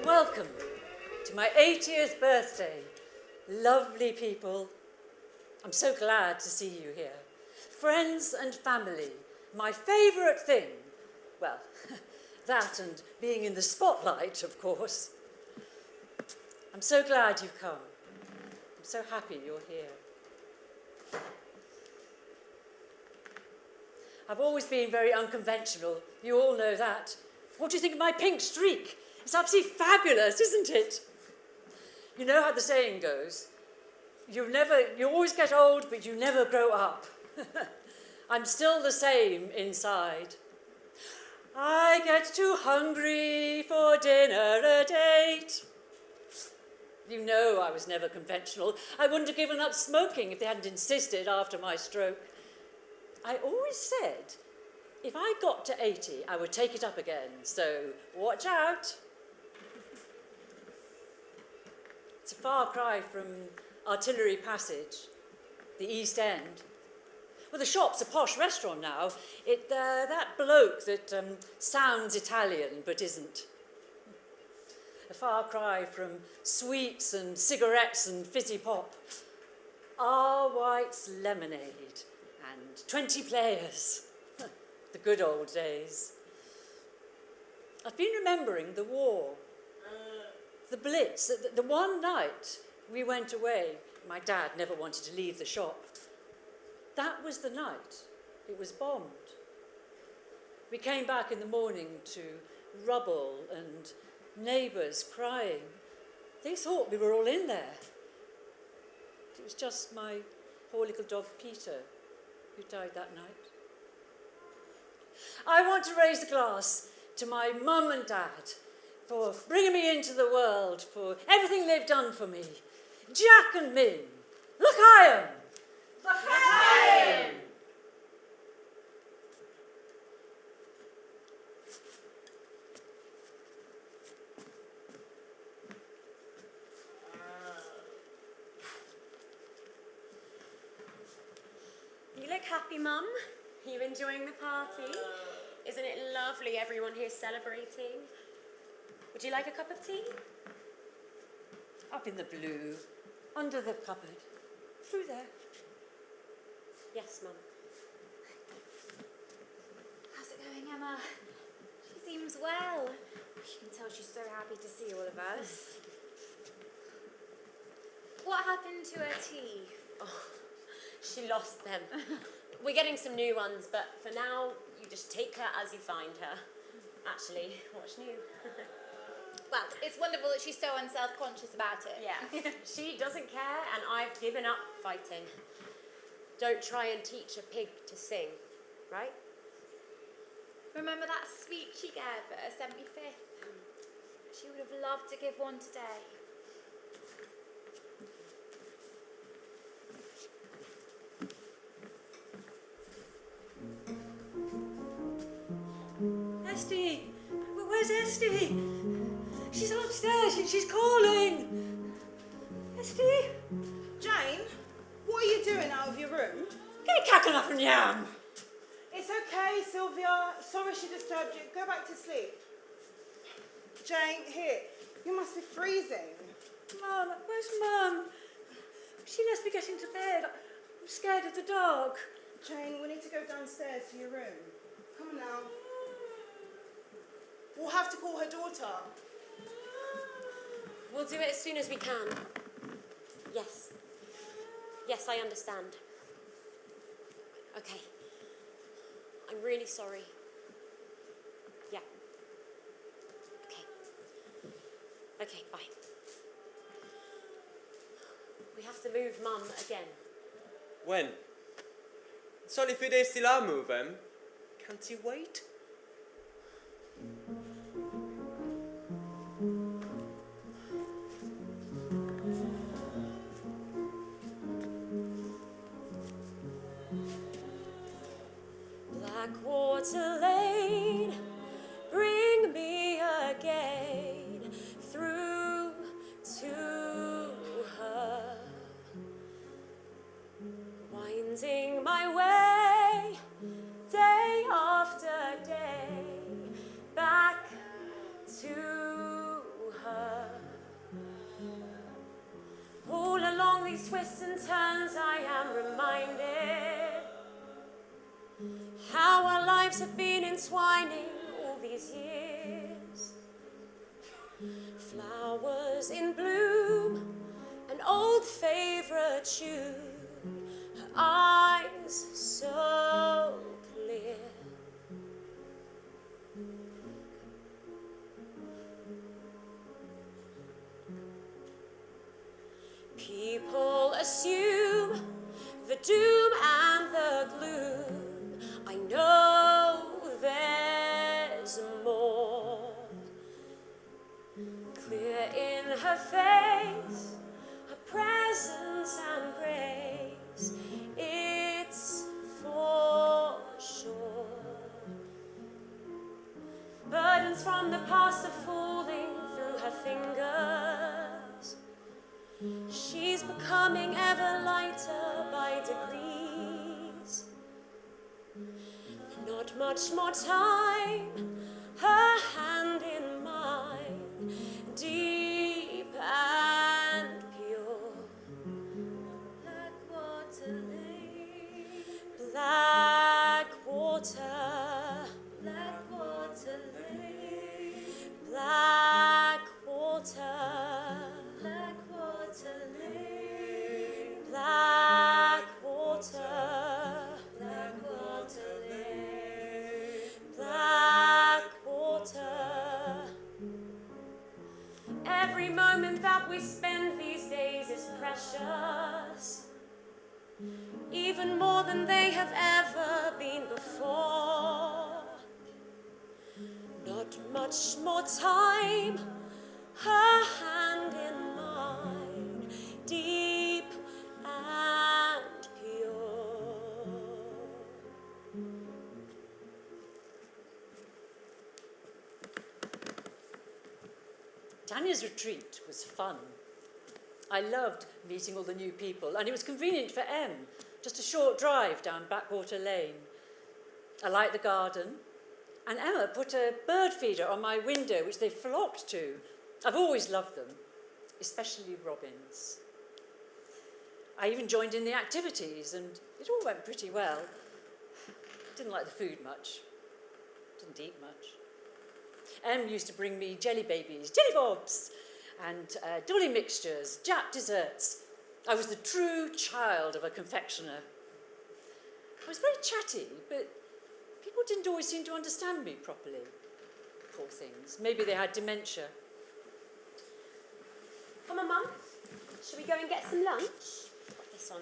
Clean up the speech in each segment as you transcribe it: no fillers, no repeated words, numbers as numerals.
Welcome to my 80th birthday. Lovely people. I'm so glad to see you here. Friends and family, my favourite thing. Well, that and being in the spotlight, of course. I'm so glad you've come. I'm so happy you're here. I've always been very unconventional. You all know that. What do you think of my pink streak? It's absolutely fabulous, isn't it? You know how the saying goes, you always get old, but you never grow up. I'm still the same inside. I get too hungry for dinner a date. You know I was never conventional. I wouldn't have given up smoking if they hadn't insisted after my stroke. I always said, if I got to 80, I would take it up again, so watch out. It's a far cry from Artillery Passage, the East End. Well, the shop's a posh restaurant now. That bloke that sounds Italian but isn't. A far cry from sweets and cigarettes and fizzy pop. R. White's lemonade and 20 players. The good old days. I've been remembering the war. The Blitz, the one night we went away, my dad never wanted to leave the shop. That was the night it was bombed. We came back in the morning to rubble and neighbours crying. They thought we were all in there. It was just my poor little dog Peter who died that night. I want to raise a glass to my mum and dad for bringing me into the world, for everything they've done for me. Jack and Min, look higher! Look higher! You look happy, Mum. Are you enjoying the party? Isn't it lovely, everyone here celebrating? Would you like a cup of tea? Up in the blue, under the cupboard, through there. Yes, Mum. How's it going, Emma? She seems well. You can tell she's so happy to see all of us. What happened to her tea? Oh, she lost them. We're getting some new ones, but for now, you just take her as you find her. Actually, what's new? Well, it's wonderful that she's so unself-conscious about it. Yeah, she doesn't care, and I've given up fighting. Don't try and teach a pig to sing, right? Remember that speech she gave at her 75th? She would have loved to give one today. Esty! Where's Esty? She's upstairs, she's calling! Esty? Jane, what are you doing out of your room? Get cacking up and yam! It's okay, Sylvia. Sorry she disturbed you. Go back to sleep. Jane, here. You must be freezing. Mum, where's Mum? She lets me get into bed. I'm scared of the dark. Jane, we need to go downstairs to your room. Come on now. We'll have to call her daughter. We'll do it as soon as we can. Yes. Yes, I understand. Okay. I'm really sorry. Yeah. Okay. Okay, bye. We have to move Mum again. When? It's only 3 days till I move him. Can't he wait? Blackwater Lane, bring me again through to her, winding my way day after day back to her. lives have been entwining all these years. Flowers in bloom, an old favourite tune, her eyes so clear. People assume the doom and the gloom. I know there's more. Clear in her face, her presence and grace, it's for sure. Burdens from the past are falling through her fingers. She's becoming ever lighter by degrees. Not much more time, her hand in mine, deep and pure. Black water lane, black water, black water lane, black water, black water lane, black water, black water lane, black water. Every moment that we spend these days is precious, even more than they have ever been before. Not much more time, her hand in mine, deep and pure. Tanya's retreat was fun. I loved meeting all the new people, and it was convenient for Em, just a short drive down Backwater Lane. I liked the garden, and Emma put a bird feeder on my window, which they flocked to. I've always loved them, especially robins. I even joined in the activities, and it all went pretty well. Didn't like the food much. Didn't eat much. Em used to bring me jelly babies, jelly bobs, and dolly mixtures, Jap desserts. I was the true child of a confectioner. I was very chatty, but people didn't always seem to understand me properly. Poor things. Maybe they had dementia. Come on, Mum. Shall we go and get some lunch? Got this on.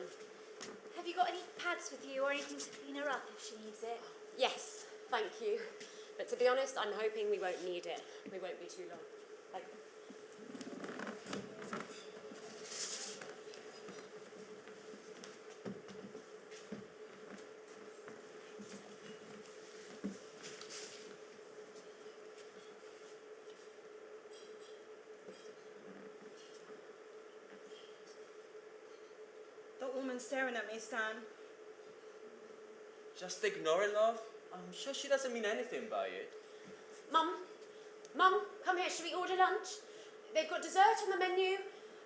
Have you got any pads with you or anything to clean her up if she needs it? Yes, thank you. But to be honest, I'm hoping we won't need it. We won't be too long. Like, That woman's staring at me, Stan. Just ignore it, love. I'm sure she doesn't mean anything by it. Mum, come here. Should we order lunch? They've got dessert on the menu.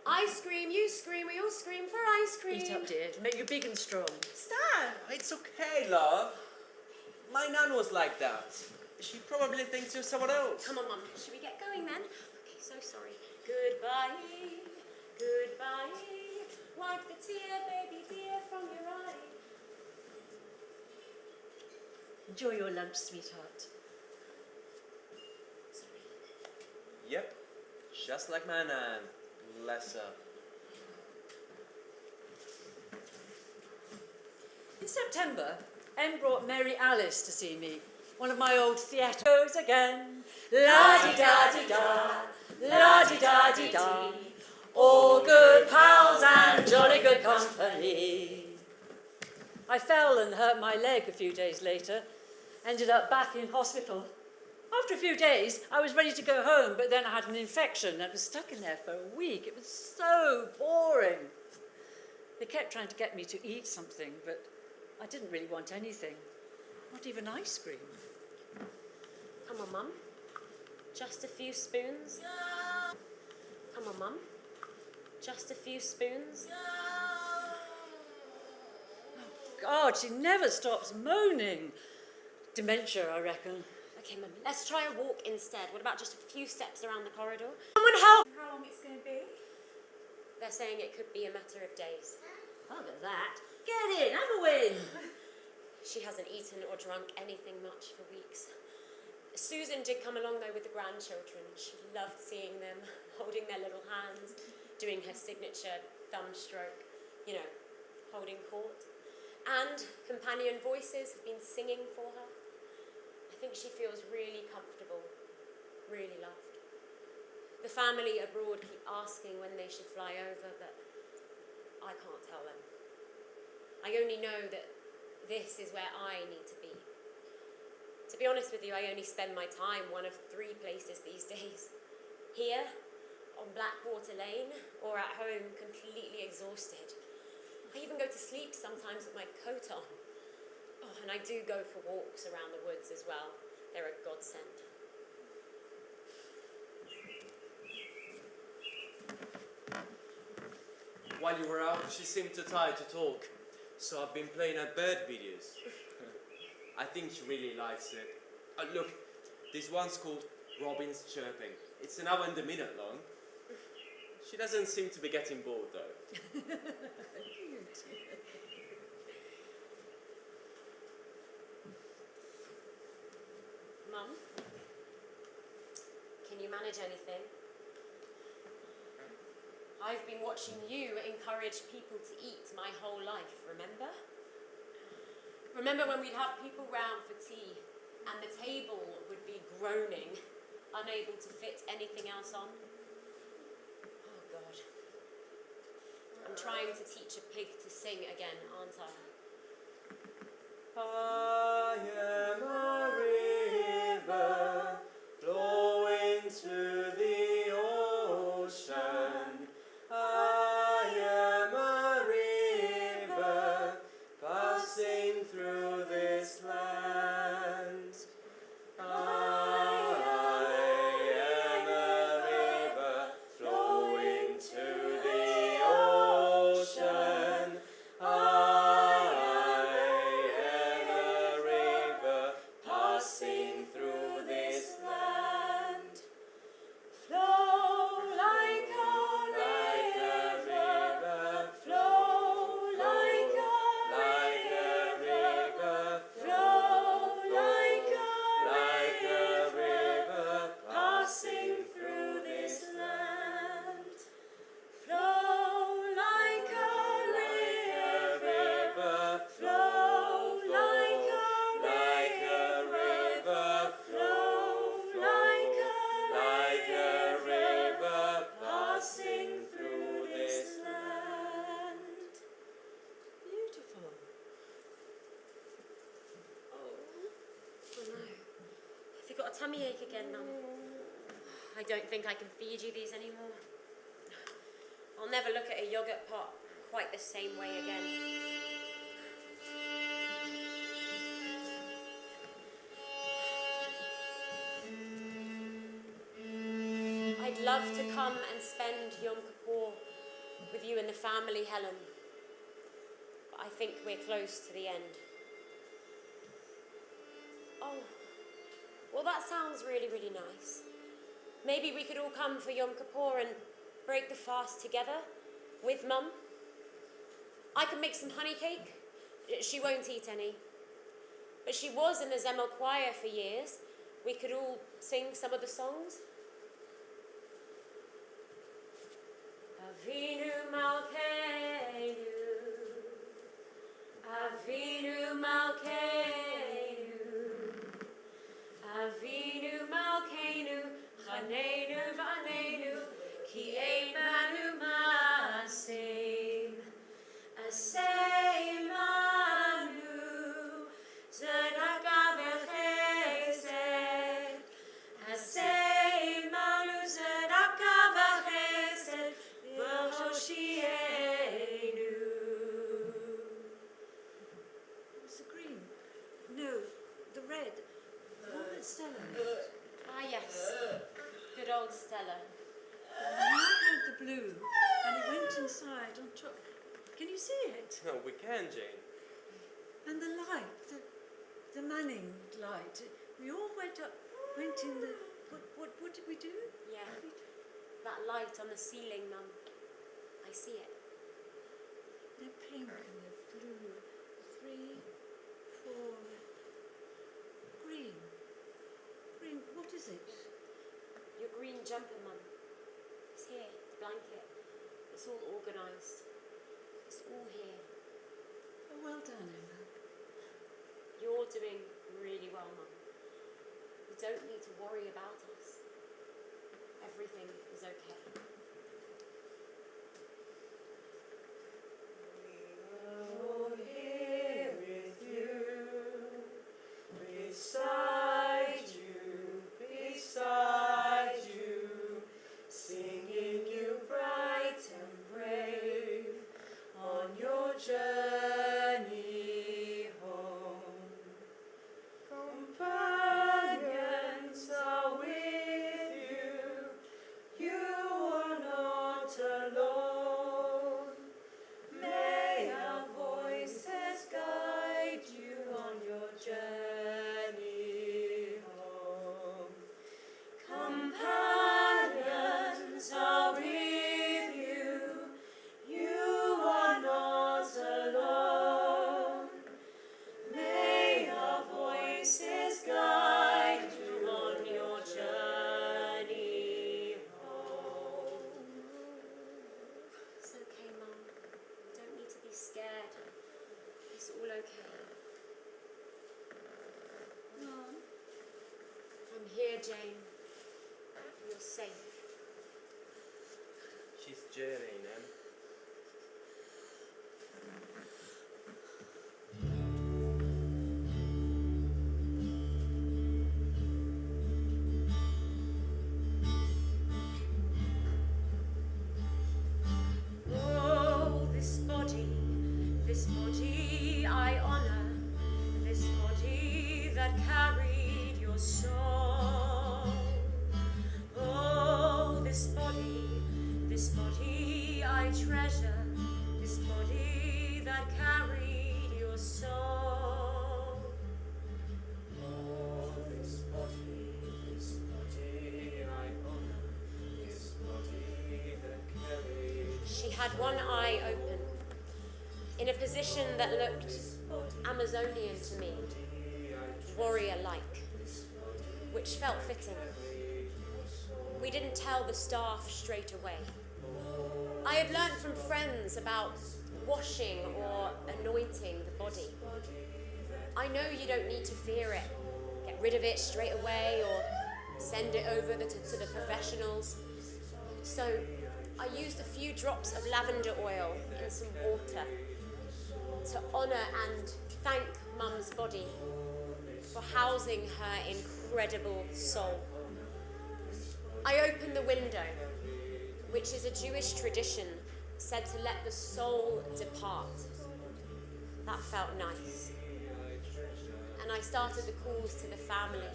I scream, you scream, we all scream for ice cream. Eat up, dear. Make you big and strong. Stan! It's okay, love. My nan was like that. She probably thinks you're someone else. Come on, Mum. Should we get going then? Okay, so sorry. Goodbye, goodbye. Wipe the tear, baby dear, from your eye. Enjoy your lunch, sweetheart. Yep, just like my nan. Bless her. In September, Em brought Mary Alice to see me, one of my old theatres again. La-di-da-di-da, la-di-da-di-da, all good pals and jolly good company. I fell and hurt my leg a few days later, ended up back in hospital. After a few days, I was ready to go home, but then I had an infection and was stuck in there for a week. It was so boring. They kept trying to get me to eat something, but I didn't really want anything, not even ice cream. Come on, Mum. Just a few spoons. No. Come on, Mum. Just a few spoons. God, she never stops moaning. Dementia, I reckon. Okay, Mum, let's try a walk instead. What about just a few steps around the corridor? Someone help! How long it's going to be? They're saying it could be a matter of days. Look at that. Get in, have a win. She hasn't eaten or drunk anything much for weeks. Susan did come along though with the grandchildren. She loved seeing them, holding their little hands, doing her signature thumb stroke, you know, holding court. And companion voices have been singing for her. I think she feels really comfortable, really loved. The family abroad keep asking when they should fly over, but I can't tell them. I only know that this is where I need to be. To be honest with you, I only spend my time one of 3 places these days. Here, on Blackwater Lane, or at home, completely exhausted. I even go to sleep sometimes with my coat on. Oh, and I do go for walks around the woods as well. They're a godsend. While you were out, she seemed too tired to talk, so I've been playing her bird videos. I think she really likes it. Look, this one's called Robin's Chirping. It's an hour and a minute long. She doesn't seem to be getting bored though. Mum, can you manage anything? I've been watching you encourage people to eat my whole life, remember? Remember when we'd have people round for tea and the table would be groaning, unable to fit anything else on? Oh God. I'm trying to teach a pig to sing again, aren't I? I am a river flowing to the ocean. I am a river passing through this land. I am a river flowing to the ocean. I am a river passing through this land. Flow like a river, flow like a river, flow like a river, passing through this land. Flow like a river, flow like a river, flow like a river, passing through this land. Beautiful. Oh no. Have you got a tummy ache again, Mum? I don't think I can feed you these anymore. I'll never look at a yogurt pot quite the same way again. I'd love to come and spend Yom Kippur with you and the family, Helen. But I think we're close to the end. Oh, well that sounds really, really nice. Maybe we could all come for Yom Kippur and break the fast together with Mum. I can make some honey cake. She won't eat any. But she was in the Zemel choir for years. We could all sing some of the songs. Avinu Malkeinu, Avinu Malkeinu, Avinu Malkeinu, Chanenu v'anenu, ki ein banu ma'aseim, aseim anu, tzedakah v'chesed, aseim anu, tzedakah v'chesed, v'hoshienu. It's the green. No, the red. Robert Stella. Ah yes, good old Stella. And I had the blue, and it went inside on top. Can you see it? No, we can, Jane. And the light, the shining light. We all went in the... What did we do? Yeah, that light on the ceiling, Mum. I see it. They're pink and they're blue. 3, 4... Green. Green, what is it? Your green jumper, Mum. It's here, the blanket. It's all organised. It's all here. Oh, well done, Emma. You're doing really well, Mum. You don't need to worry about us. Everything is okay. We're here with you, beside you, singing you bright and brave on your journey home. Companions are with you, you are not alone. May our voices guide you on your journey home. Companions are with you, you are not alone. May our voices guide you on your journey home. It's okay, Mum. You don't need to be scared. It's all okay. Mum? I'm here, Jane. You're safe. She's journeying, Em. Oh, this body I honor, this body that carried your soul. Oh, this body I treasure, this body that carried your soul. Oh, this body I honor, this body that carried. She had one eye open, in a position that looked Amazonian to me, warrior-like, which felt fitting. We didn't tell the staff straight away. I had learnt from friends about washing or anointing the body. I know you don't need to fear it. Get rid of it straight away or send it over to the professionals. So I used a few drops of lavender oil in some water to honour and thank Mum's body for housing her incredible soul. I opened the window, which is a Jewish tradition said to let the soul depart. That felt nice. And I started the calls to the family.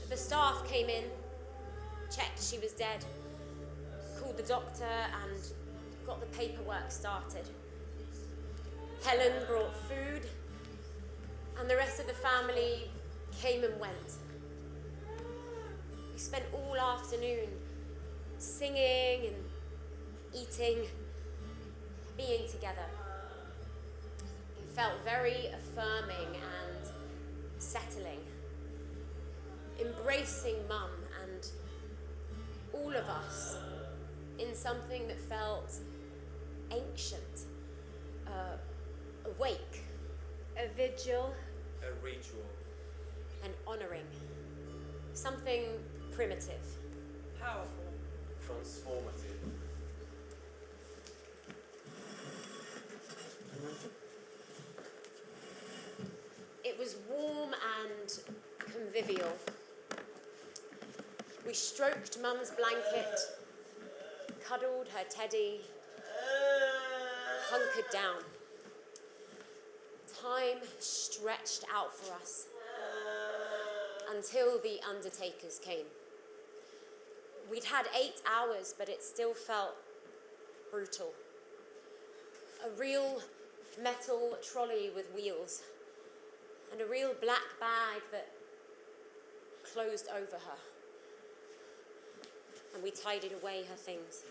The staff came in, checked she was dead, called the doctor and got the paperwork started. Helen brought food, and the rest of the family came and went. We spent all afternoon singing and eating, being together. It felt very affirming and settling. Embracing Mum and all of us in something that felt ancient, awake, a vigil, A ritual. and honouring. Something primitive. Powerful. Transformative. It was warm and convivial. We stroked Mum's blanket, cuddled her teddy, hunkered down. Time stretched out for us until the undertakers came. We'd had 8 hours, but it still felt brutal. A real metal trolley with wheels, and a real black bag that closed over her. And we tidied away her things.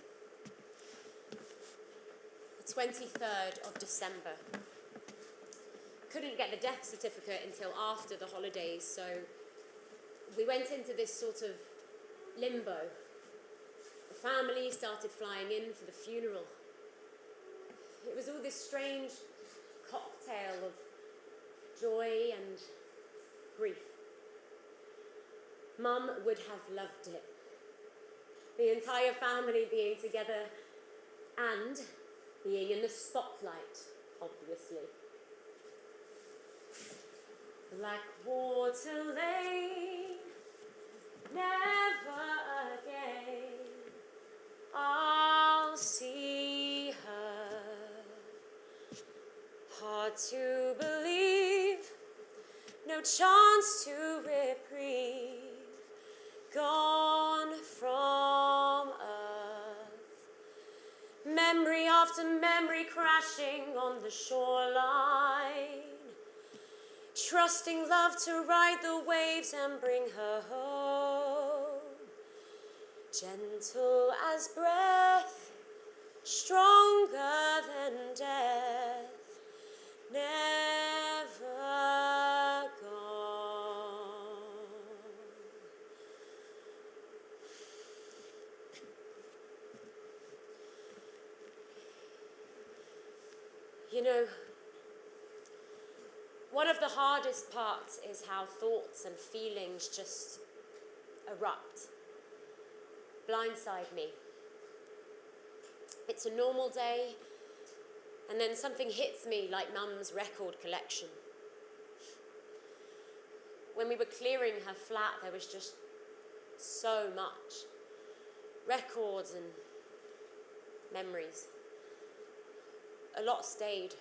The 23rd of December. Couldn't get the death certificate until after the holidays, so we went into this sort of limbo. The family started flying in for the funeral. It was all this strange cocktail of joy and grief. Mum would have loved it. The entire family being together and being in the spotlight, obviously. Blackwater Lane, never again I'll see her. Hard to believe, no chance to reprieve, gone from earth. Memory after memory crashing on the shoreline, trusting love to ride the waves and bring her home. Gentle as breath, stronger than death, never gone. You know, one of the hardest parts is how thoughts and feelings just erupt, blindside me. It's a normal day, and then something hits me like Mum's record collection. When we were clearing her flat, there was just so much. Records and memories. A lot stayed.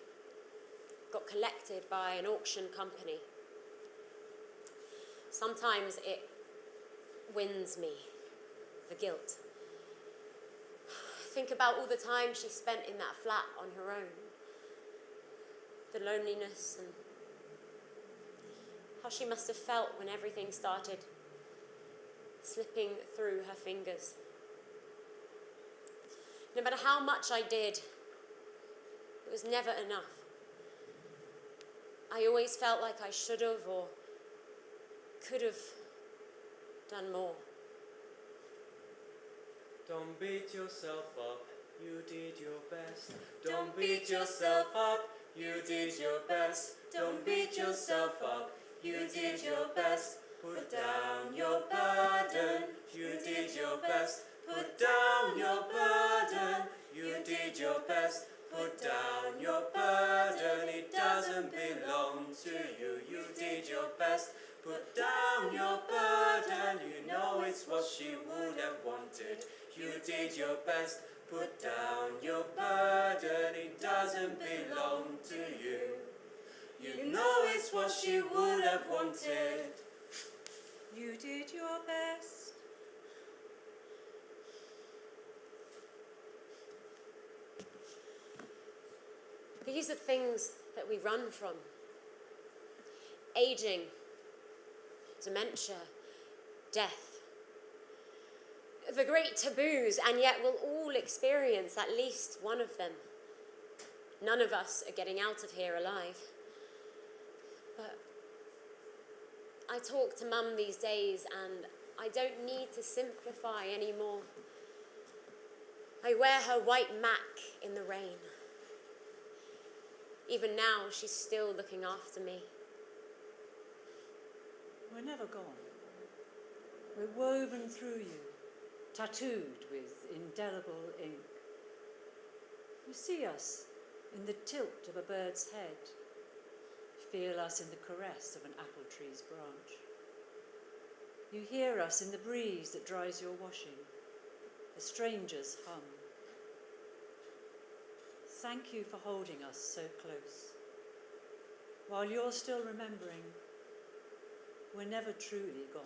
Got collected by an auction company. Sometimes it wins me, the guilt. Think about all the time she spent in that flat on her own. The loneliness and how she must have felt when everything started slipping through her fingers. No matter how much I did, it was never enough. I always felt like I should have or could have done more. Don't beat yourself up, you did your best. Don't beat yourself up, you did your best. Don't beat yourself up, you did your best. Put down your burden, you did your best. Put down your burden, you did your best. Put down your burden, it doesn't belong to you. You did your best. Put down your burden, you know it's what she would have wanted. You did your best. Put down your burden, it doesn't belong to you. You know it's what she would have wanted. You did your best. These are things that we run from. Aging, dementia, death. The great taboos, and yet we'll all experience at least one of them. None of us are getting out of here alive. But I talk to Mum these days and I don't need to simplify anymore. I wear her white mac in the rain. Even now, she's still looking after me. We're never gone. We're woven through you, tattooed with indelible ink. You see us in the tilt of a bird's head. Feel us in the caress of an apple tree's branch. You hear us in the breeze that dries your washing, a stranger's hum. Thank you for holding us so close. While you're still remembering, we're never truly gone.